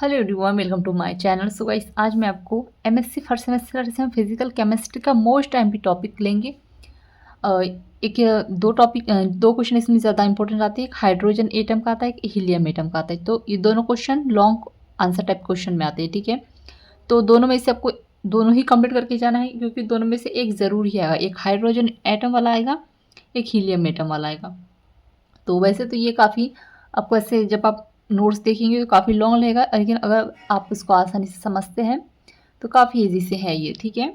Hello everyone, welcome to my channel. So guys, आज मैं आपको एमएससी फर्स्ट सेमेस्टर से हम फिजिकल केमिस्ट्री का मोस्ट टाइम टॉपिक लेंगे। एक दो क्वेश्चन इसमें ज़्यादा इंपॉर्टेंट आते हैं। एक हाइड्रोजन एटम का आता है, एक हीलियम एटम का आता है। तो ये दोनों question long answer type question में आते हैं, ठीक है। तो दोनों में से आपको दोनों ही कंप्लीट करके जाना है, क्योंकि दोनों में से एक ज़रूर ही आएगा। एक हाइड्रोजन एटम वाला आएगा, एक हीलियम एटम वाला आएगा। तो वैसे तो ये काफ़ी आपको ऐसे जब आप नोट्स देखेंगे तो काफ़ी लॉन्ग लगेगा, लेकिन अगर आप इसको आसानी से समझते हैं तो काफ़ी इजी से है ये, ठीक है।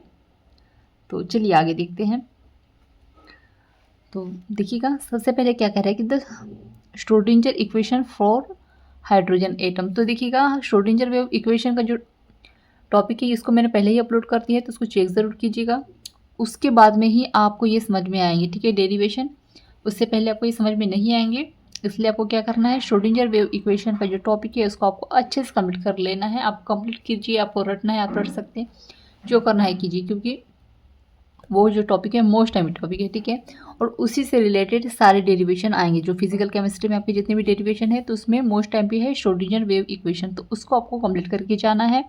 तो चलिए आगे देखते हैं। तो देखिएगा, सबसे पहले क्या कह रहा है कि the Schrödinger equation for hydrogen atom. तो देखिएगा, श्रोडिंजर वेव इक्वेशन का जो टॉपिक है इसको मैंने पहले ही अपलोड कर दिया है, तो उसको चेक ज़रूर कीजिएगा। उसके बाद में ही आपको ये समझ में आएंगे, ठीक है, डेरिवेशन। उससे पहले आपको ये समझ में नहीं आएंगे, इसलिए आपको क्या करना है, श्रोडिंजर वेव इक्वेशन का जो टॉपिक है उसको आपको अच्छे से कंप्लीट कर लेना है। आप कंप्लीट कीजिए, आपको रटना है, आप रट सकते हैं, जो करना है कीजिए, क्योंकि वो जो टॉपिक है मोस्ट टाइम टॉपिक है, ठीक है। और उसी से रिलेटेड सारे डेरिवेशन आएंगे, जो फिजिकल केमिस्ट्री में आपके जितने भी डेरिवेशन है तो उसमें मोस्ट टाइम पे है श्रोडिंजर वेव इक्वेशन। तो उसको आपको कंप्लीट करके जाना है।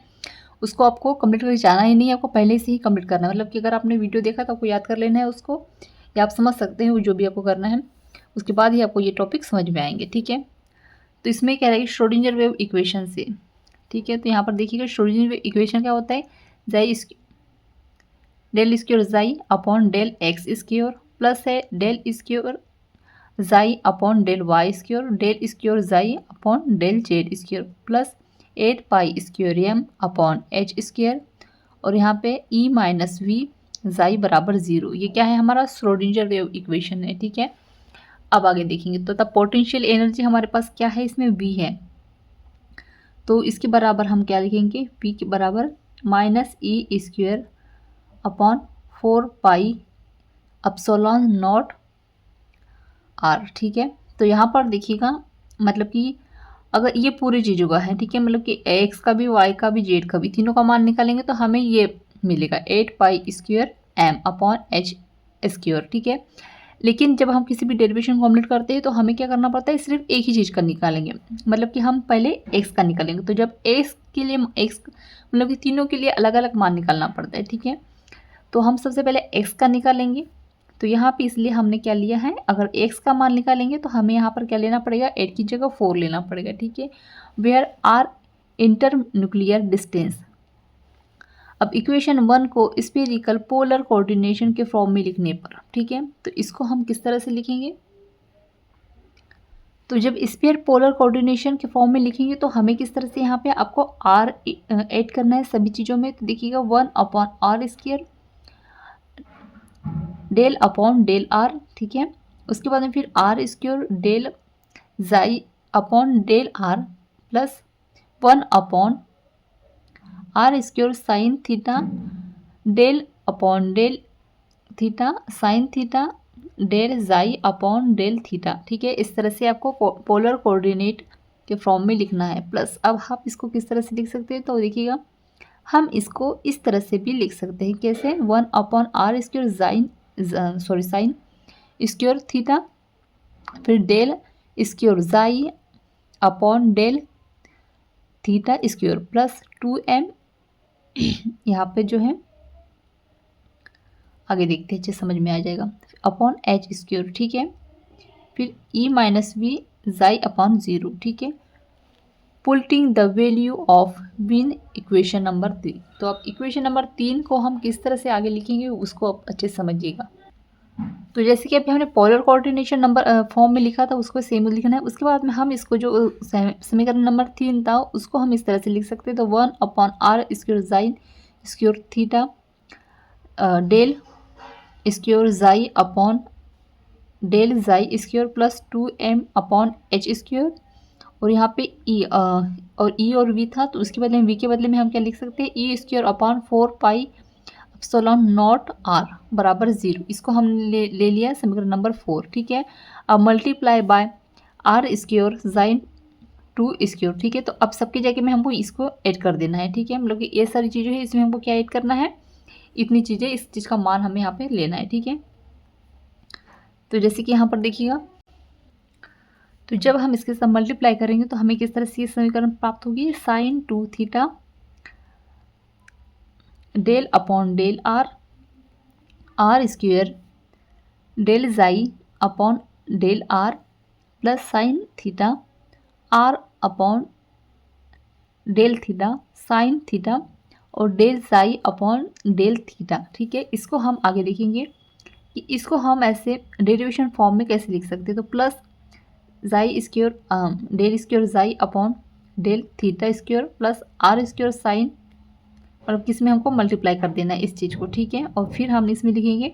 उसको आपको कंप्लीट करके जाना ही नहीं है, आपको पहले से ही कंप्लीट करना है। मतलब कि अगर आपने वीडियो देखा तो आपको याद कर लेना है उसको, या आप समझ सकते हैं वो जो भी आपको करना है। उसके बाद ही आपको ये टॉपिक समझ में आएंगे, ठीक है। तो इसमें क्या रहेगा, श्रोडिंजर वेव इक्वेशन से, ठीक है। तो यहाँ पर देखिएगा, श्रोडिंजर वेव इक्वेशन क्या होता है, psi del square psi upon del X square plus है del square psi upon del Y square del square psi upon del Z square plus 8 pi square M upon H square, और यहाँ पे E minus we जाई बराबर 0। ये क्या है, हमारा श्रोडिंजर वेव इक्वेशन है, ठीक है। अब आगे देखेंगे तो तब पोटेंशियल एनर्जी हमारे पास क्या है, इसमें वी है। तो इसके बराबर हम क्या लिखेंगे, पी के बराबर minus E square upon 4 pi epsilon naught R, ठीक है। तो यहाँ पर देखिएगा, मतलब कि अगर ये पूरी चीज़ों का है, ठीक है, मतलब कि एक्स का भी, वाई का भी, जेड का भी, तीनों का मान निकालेंगे तो हमें ये मिलेगा 8 pi square M upon H square, ठीक है। लेकिन जब हम किसी भी डेरिवेशन कंप्लीट करते हैं तो हमें क्या करना पड़ता है, सिर्फ एक ही चीज़ का निकालेंगे। मतलब कि हम पहले एक्स का निकालेंगे। तो जब एक्स के लिए एक्स, मतलब कि तीनों के लिए अलग अलग मान निकालना पड़ता है, ठीक है। तो हम सबसे पहले एक्स का निकालेंगे। तो यहाँ पे इसलिए हमने क्या लिया है, अगर एक्स का मान निकालेंगे तो हमें यहाँ पर क्या लेना पड़ेगा, 8 की जगह 4 लेना पड़ेगा, ठीक है। Where are inter nuclear distance. अब इक्वेशन 1 को स्फेरिकल पोलर कोऑर्डिनेशन के फॉर्म में लिखने पर, ठीक है, तो इसको हम किस तरह से लिखेंगे। तो जब स्फीयर पोलर कोऑर्डिनेशन के फॉर्म में लिखेंगे तो हमें किस तरह से, यहाँ पे आपको आर ऐड करना है सभी चीज़ों में। तो देखिएगा 1 upon R square del upon del R, ठीक है। उसके बाद में फिर R square del psi upon del R plus 1 upon R square sine theta del upon del theta sine theta del psi upon del theta, ठीक है। इस तरह से आपको पोलर कोऑर्डिनेट के फॉर्म में लिखना है। प्लस अब आप इसको किस तरह से लिख सकते हैं, तो देखिएगा हम इसको इस तरह से भी लिख सकते हैं, कैसे, 1 upon R square sine square theta फिर del square psi upon del theta square plus 2m, यहाँ पे जो है आगे देखते हैं, अच्छे समझ में आ जाएगा, अपॉन एच स्क्वायर, ठीक है। फिर ई माइनस वी जाई अपॉन 0, ठीक है। Putting the value of win equation number 3। तो अब इक्वेशन नंबर 3 को हम किस तरह से आगे लिखेंगे उसको आप अच्छे से समझिएगा। तो जैसे कि अभी हमने पोलर कोऑर्डिनेशन नंबर फॉर्म में लिखा था, उसको सेम लिखना है। उसके बाद में हम इसको जो समीकरण नंबर 3 था उसको हम इस तरह से लिख सकते हैं। तो 1 upon R square sine square theta del square psi upon del psi square plus 2m upon H square, और यहाँ पे ई और ई और वी था, तो उसके बदले में वी के बदले में हम क्या लिख सकते हैं, E square upon 4 pi epsilon naught R बराबर 0। इसको हम ले लिया समीकरण नंबर 4, ठीक है। अब multiply by R square sine 2 square, ठीक है। तो अब सबकी जगह में हमको इसको ऐड कर देना है, ठीक है। मतलब कि ये सारी चीज़ें हैं, इसमें हमको क्या ऐड करना है, इतनी चीज़ें, इस चीज़ का मान हमें यहाँ पे लेना है, ठीक है। तो जैसे कि यहाँ पर देखिएगा, तो जब हम इसके साथ मल्टीप्लाई करेंगे तो हमें किस तरह से ये समीकरण प्राप्त होगी, sine 2 theta del upon del R, R square del psi upon del R plus sine theta R upon del theta sine theta और del psi upon del theta. ठीक है, इसको हम आगे देखेंगे कि इसको हम ऐसे डेरिवेशन फॉर्म में कैसे लिख सकते हैं। तो plus psi square del square psi upon del theta square plus R square sine, मतलब किस में हमको मल्टीप्लाई कर देना है इस चीज़ को। ठीक है, और फिर हम इसमें लिखेंगे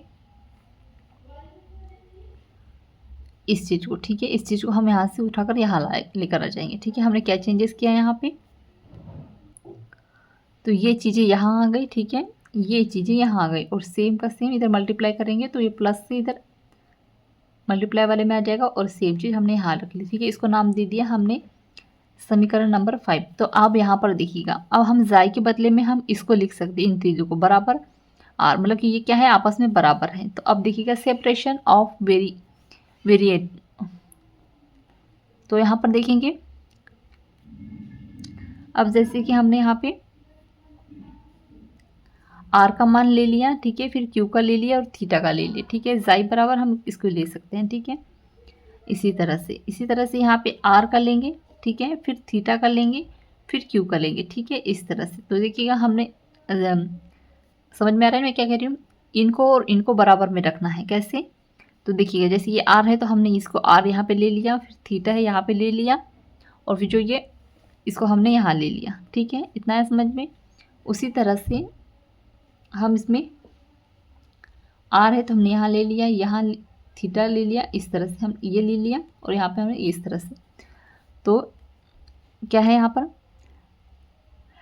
इस चीज़ को। ठीक है, इस चीज़ को हम यहाँ से उठाकर यहाँ लेकर आ जाएंगे। ठीक है, हमने क्या चेंजेस किया है यहाँ पे, तो ये चीज़ें यहाँ आ गई। ठीक है, ये चीज़ें यहाँ आ गई और सेम का सेम इधर मल्टीप्लाई करेंगे तो ये प्लस से इधर मल्टीप्लाई वाले में आ जाएगा और सेम चीज़ हमने यहाँ रख ली। ठीक है, इसको नाम दे दिया हमने समीकरण नंबर 5। तो अब यहाँ पर देखिएगा, अब हम जाई के बदले में हम इसको लिख सकते हैं, इन चीज़ों को बराबर आर, मतलब कि ये क्या है, आपस में बराबर है। तो अब देखिएगा सेपरेशन ऑफ वेरिएट, तो यहाँ पर देखेंगे अब जैसे कि हमने यहाँ पे आर का मान ले लिया, ठीक है, फिर क्यू का ले लिया और थीटा का ले लिया। ठीक है, जाई बराबर हम इसको ले सकते हैं। ठीक है, इसी तरह से यहाँ पे आर का लेंगे, ठीक है, फिर थीटा का लेंगे, फिर क्यू का लेंगे। ठीक है, इस तरह से। तो देखिएगा हमने समझ में आ रहा है मैं क्या कह रही हूँ, इनको और इनको बराबर में रखना है। कैसे, तो देखिएगा जैसे ये आर है तो हमने इसको आर यहाँ पे ले लिया, फिर थीटा है यहाँ पे ले लिया और फिर जो ये इसको हमने यहाँ ले लिया। ठीक है, इतना है समझ में। उसी तरह से हम इसमें आर है तो हमने यहाँ ले लिया, यहाँ थीटा ले लिया, इस तरह से हम ये ले लिया और यहाँ पे हमने इस तरह से। तो क्या है यहाँ पर,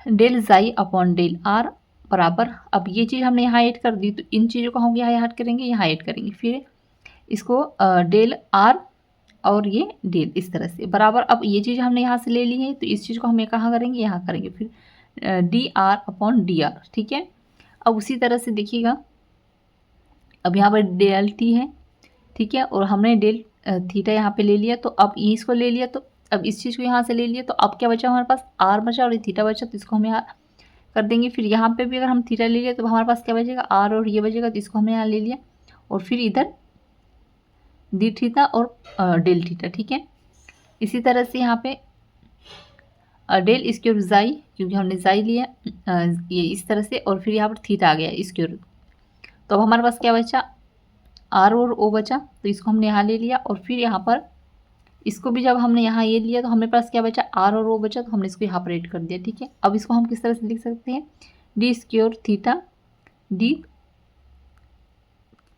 del psi upon del are बराबर, अब ये चीज़ हमने यहाँ ऐड कर दी तो इन चीज़ों को हम यहाँ ऐड करेंगे, यहाँ ऐड करेंगे, फिर इसको डेल आर और ये डेल इस तरह से बराबर। अब ये चीज़ हमने यहाँ से ले ली है तो इस चीज़ को हम कहाँ करेंगे, यहाँ करेंगे, फिर D R upon D R. ठीक है, अब उसी तरह से देखिएगा, अब यहाँ पर डेल टी है, ठीक है, और हमने डेल थीटा यहाँ पे ले लिया, तो अब इसको ले लिया, तो अब इस चीज़ को यहाँ से ले लिया, तो अब क्या बचा हमारे पास, आर बचा और ये थीटा बचा, तो इसको हम यहाँ कर देंगे। फिर यहाँ पे भी अगर हम थीटा ले लिया तो हमारे पास क्या बचेगा, आर और ये बचेगा, तो इसको हमने यहाँ ले लिया और फिर इधर डी थीटा और डेल थीटा। ठीक है, इसी तरह से यहाँ पे डेल स्क्वायर जाई, क्योंकि हमने जाई लिया ये इस तरह से, और फिर यहाँ पर थीटा आ गया स्क्वायर, तो अब हमारे पास क्या बचा, आर और ओ बचा, तो इसको हमने यहाँ ले लिया और फिर यहाँ पर इसको भी जब हमने यहाँ ये लिया तो हमारे पास क्या बचा, आर और ओ बचा, तो हमने इसको यहाँ पर ऐड कर दिया। ठीक है, अब इसको हम किस तरह से लिख सकते हैं, D square theta D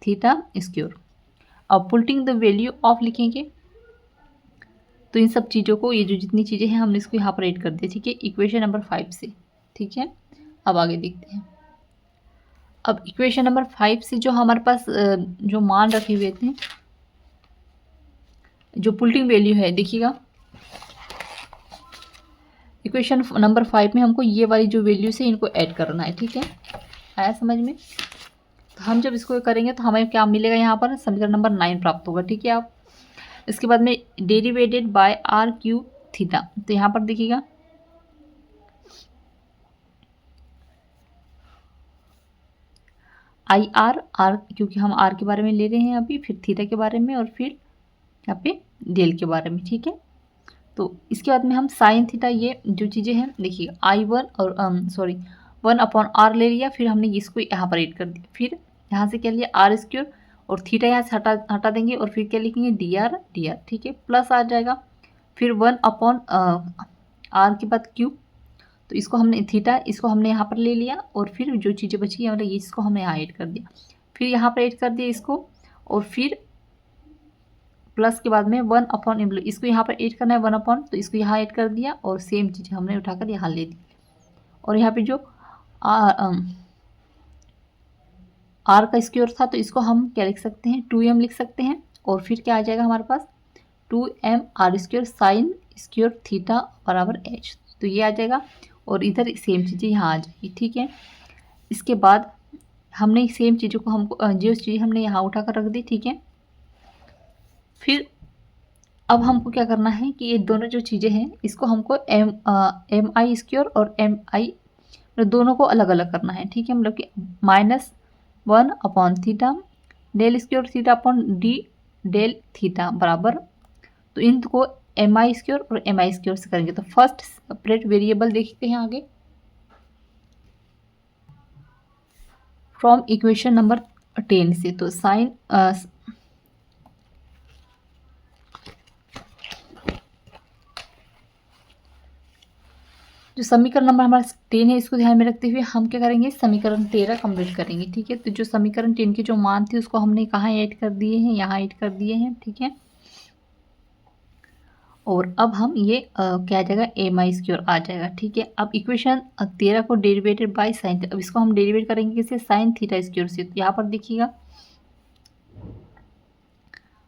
theta square. अब पुटिंग द वैल्यू ऑफ लिखेंगे, तो इन सब चीज़ों को, ये जो जितनी चीज़ें हैं हमने इसको यहाँ पर ऐड कर दिया। ठीक है, इक्वेशन नंबर 5 से। ठीक है, अब आगे देखते हैं। अब इक्वेशन नंबर 5 से जो हमारे पास जो मान रखे हुए थे, जो पुटिंग वैल्यू है, देखिएगा इक्वेशन नंबर 5 में हमको ये वाली जो वैल्यूज है इनको ऐड करना है। ठीक है, आया समझ में। तो हम जब इसको करेंगे तो हमें क्या मिलेगा, यहाँ पर समीकरण नंबर 9 प्राप्त होगा। ठीक है, आप इसके बाद में derivated by R Q theta, तो यहाँ पर देखिएगा आई आर, आर क्योंकि हम आर के बारे में ले रहे हैं अभी, फिर थीटा के बारे में और फिर यहाँ पे डेल के बारे में। ठीक है, तो इसके बाद में हम साइन थीटा, ये जो चीज़ें हैं देखिएगा आई वन और 1 अपॉन आर ले लिया, फिर हमने इसको यहाँ पर ऐड कर दिया, फिर यहाँ से क्या लिया, आर स्क्वायर और थीटा यहाँ से हटा देंगे और फिर क्या लिखेंगे, डी आर। ठीक है, प्लस आ जाएगा, फिर 1 अपॉन आर के बाद क्यू, तो इसको हमने थीटा, इसको हमने यहाँ पर ले लिया और फिर जो चीज़ें बची मतलब इसको हमने यहाँ ऐड कर दिया, फिर यहाँ पर ऐड कर दिया इसको, और फिर प्लस के बाद में 1 अपॉन, इसको यहाँ पर ऐड करना है 1 अपॉन, तो इसको यहाँ ऐड कर दिया और सेम चीज़ हमने उठाकर यहाँ ले दी। और यहाँ पे जो आर का स्क्वायर था तो इसको हम क्या लिख सकते हैं, 2m लिख सकते हैं, और फिर क्या आ जाएगा हमारे पास 2m R square sine square theta बराबर h, तो ये आ जाएगा और इधर सेम चीज़ें यहाँ आ जाएगी। ठीक है, इसके बाद हमने सेम चीज़ों को हमको जो चीज़ हमने यहाँ उठाकर रख दी। ठीक है, फिर अब हमको क्या करना है कि ये दोनों जो चीज़ें हैं इसको हमको एम आई स्क्योर और एम आई दोनों को अलग अलग करना है, ठीक है। मतलब कि -1/थीटा del square theta upon D del theta बराबर, तो इनको एम आई स्क्योर और एम आई स्क्योर से करेंगे। तो फर्स्ट सेपरेट वेरिएबल देखते हैं आगे फ्रॉम इक्वेशन नंबर 10 से। तो साइन जो समीकरण नंबर हमारा 10 है इसको ध्यान में रखते हुए हम क्या करेंगे, समीकरण 13 कंप्लीट करेंगे, ठीक है। तो जो समीकरण 10 के जो मान थे उसको हमने कहाँ ऐड कर दिए हैं, यहाँ ऐड कर दिए हैं, ठीक है। और अब हम ये क्या आ जाएगा, एम आई स्क्योर आ जाएगा, ठीक है। अब इक्वेशन 13 को डेरिवेटेड बाय साइन, अब इसको हम डेरिवेट करेंगे किससे, साइन थीटा स्क्योर से। तो यहाँ पर देखिएगा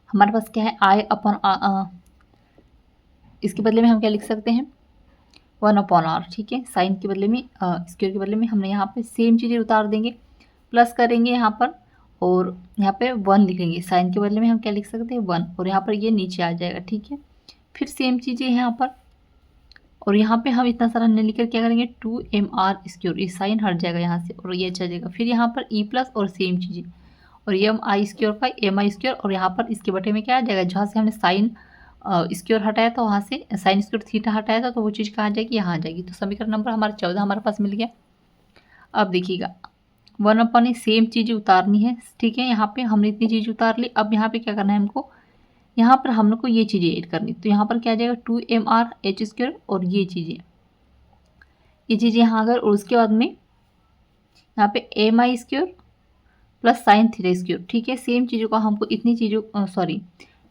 हमारे पास क्या है, आई अपॉन इसके बदले में हम क्या लिख सकते हैं, 1/r, ठीक है। साइन के बदले में स्क्वायर के बदले में हमने यहाँ पे सेम चीज़ें उतार देंगे, प्लस करेंगे यहाँ पर और यहाँ पे 1 लिखेंगे। साइन के बदले में हम क्या लिख सकते हैं, 1, और यहाँ पर ये नीचे आ जाएगा, ठीक है। फिर सेम चीज़ें यहाँ पर, और यहाँ पे हम इतना सारा नहीं लिखकर क्या करेंगे, 2mr स्क्वायर, ये साइन हट जाएगा यहाँ से और ये चल जाएगा। फिर यहाँ पर ई प्लस और सेम चीज़ें, और ये एम आई स्क्वायर का एम आई स्क्वायर, और यहाँ पर इसके बटे में क्या आ जाएगा, जहाँ से हमने साइन स्क्वायर हटाया था वहाँ से साइन स्क्वायर थीटा हटाया था, तो वो चीज़ कहाँ आ जाएगी, यहाँ आ जाएगी। तो समीकरण नंबर हमारा 14 हमारे पास मिल गया। अब देखिएगा 1/, सेम चीज़ें उतारनी है, ठीक है। यहाँ पे हमने इतनी चीज़ उतार ली। अब यहाँ पे क्या करना है हमको, यहाँ पर हम लोग को ये चीज़ें ऐड करनी। तो यहाँ पर क्या आ जाएगा, 2mr h स्क्वायर, और ये चीज़ें यहाँ अगर, और उसके बाद में यहाँ पे M I square plus sine theta square, ठीक है। सेम चीज़ों का हमको इतनी चीज़ों सॉरी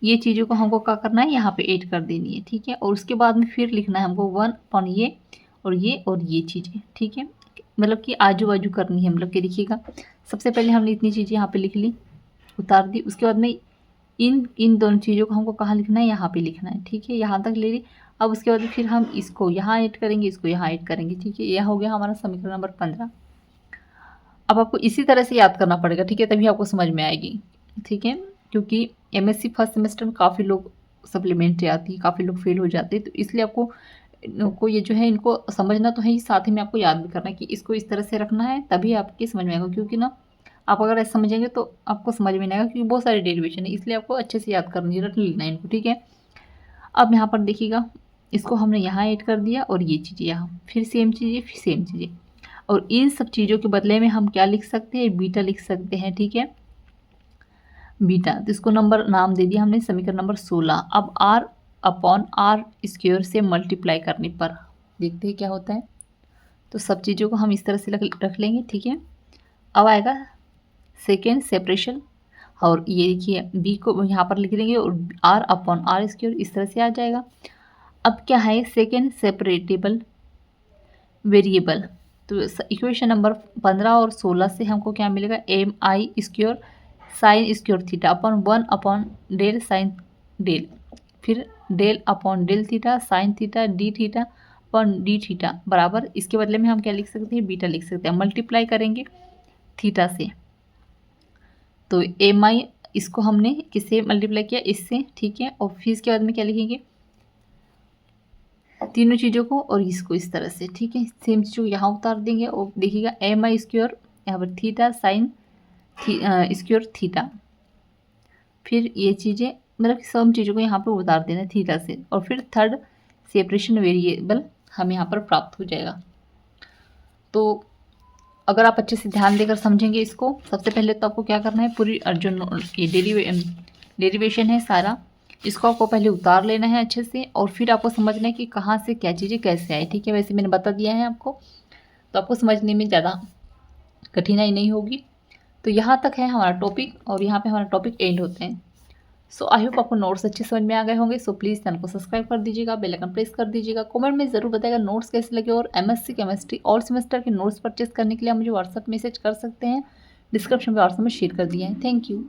ये चीज़ों को हमको क्या करना है, यहाँ पे ऐड कर देनी है, ठीक है। और उसके बाद में फिर लिखना है हमको 1/, ये और ये और ये चीज़ें, ठीक है। मतलब कि आजू बाजू करनी है। मतलब कि देखिएगा सबसे पहले हमने इतनी चीज़ें यहाँ पे लिख ली, उतार दी। उसके बाद में इन दोनों चीज़ों को हमको कहाँ लिखना है, यहाँ पे लिखना है, ठीक है। यहाँ तक ले ली। अब उसके बाद फिर हम इसको यहाँ ऐड करेंगे, इसको यहाँ ऐड करेंगे, ठीक है। यह हो गया हमारा समीकरण नंबर 15। अब आपको इसी तरह से याद करना पड़ेगा, ठीक है, तभी आपको समझ में आएगी, ठीक है। क्योंकि एमएससी फर्स्ट सेमेस्टर में काफ़ी लोग सप्लीमेंट्री आती है, काफ़ी लोग फेल हो जाते हैं, तो इसलिए आपको ये जो है इनको समझना तो है ही, साथ ही में आपको याद भी करना है कि इसको इस तरह से रखना है, तभी आपके समझ में आएगा। क्योंकि ना आप अगर ऐसे समझेंगे तो आपको समझ में नहीं आएगा, क्योंकि बहुत सारे डेरिवेशन है, इसलिए आपको अच्छे से याद करनी है, रट लेना है इनको, ठीक है। अब यहाँ पर देखिएगा इसको हमने यहाँ ऐड कर दिया, और ये चीज़ें यहाँ, फिर सेम चीज़ें, फिर सेम चीज़ें, और इन सब चीज़ों के बदले में हम क्या लिख सकते हैं, बीटा लिख सकते हैं, ठीक है, बीटा। तो इसको नंबर नाम दे दिया हमने, समीकरण नंबर 16। अब r/r स्क्वायर से मल्टीप्लाई करने पर देखते हैं क्या होता है। तो सब चीज़ों को हम इस तरह से रख लेंगे, ठीक है। अब आएगा सेकेंड सेपरेशन, और ये देखिए b को यहाँ पर लिख देंगे, और r/r स्क्वायर इस तरह से आ जाएगा। अब क्या है, सेकेंड सेपरेटेबल वेरिएबल। तो इक्वेशन नंबर 15 और 16 से हमको क्या मिलेगा, M I square sine square theta upon 1/डेल साइन डेल, फिर del upon del theta sine theta D theta upon D theta बराबर, इसके बदले में हम क्या लिख सकते हैं, बीटा लिख सकते हैं। मल्टीप्लाई करेंगे थीटा से, तो एम आई इसको हमने किससे मल्टीप्लाई किया, इससे, ठीक है। और फिर इसके बाद में क्या लिखेंगे, तीनों चीज़ों को और इसको इस तरह से, ठीक है। सेम चीज़ को यहाँ उतार देंगे, और देखिएगा एम आई स्क्वायर यहाँ पर थीटा साइन स्क्वायर थीटा, फिर ये चीज़ें, मतलब सब चीज़ों को यहाँ पर उतार देना थीटा से, और फिर थर्ड सेपरेशन वेरिएबल हमें यहाँ पर प्राप्त हो जाएगा। तो अगर आप अच्छे से ध्यान देकर समझेंगे इसको, सबसे पहले तो आपको क्या करना है, पूरी जो ये डेरिवेशन है सारा, इसको आपको पहले उतार लेना है अच्छे से, और फिर आपको समझना है कि कहाँ से क्या चीज़ें कैसे आए, ठीक है। वैसे मैंने बता दिया है आपको, तो आपको समझने में ज़्यादा कठिनाई नहीं होगी। तो यहाँ तक है हमारा टॉपिक, और यहाँ पे हमारा टॉपिक एंड होते हैं। सो आई होप आपको नोट्स अच्छे समझ में आ गए होंगे। सो प्लीज़ चैनल को सब्सक्राइब कर दीजिएगा, बेल आइकन प्रेस कर दीजिएगा, कमेंट में ज़रूर बताइएगा नोट्स कैसे लगे, और एमएससी केमिस्ट्री और सेमेस्टर के नोट्स परचेस करने के लिए आप मुझे व्हाट्सअप मैसेज कर सकते हैं, डिस्क्रिप्शन में व्हाट्सअप में शेयर कर दिया है। Thank you.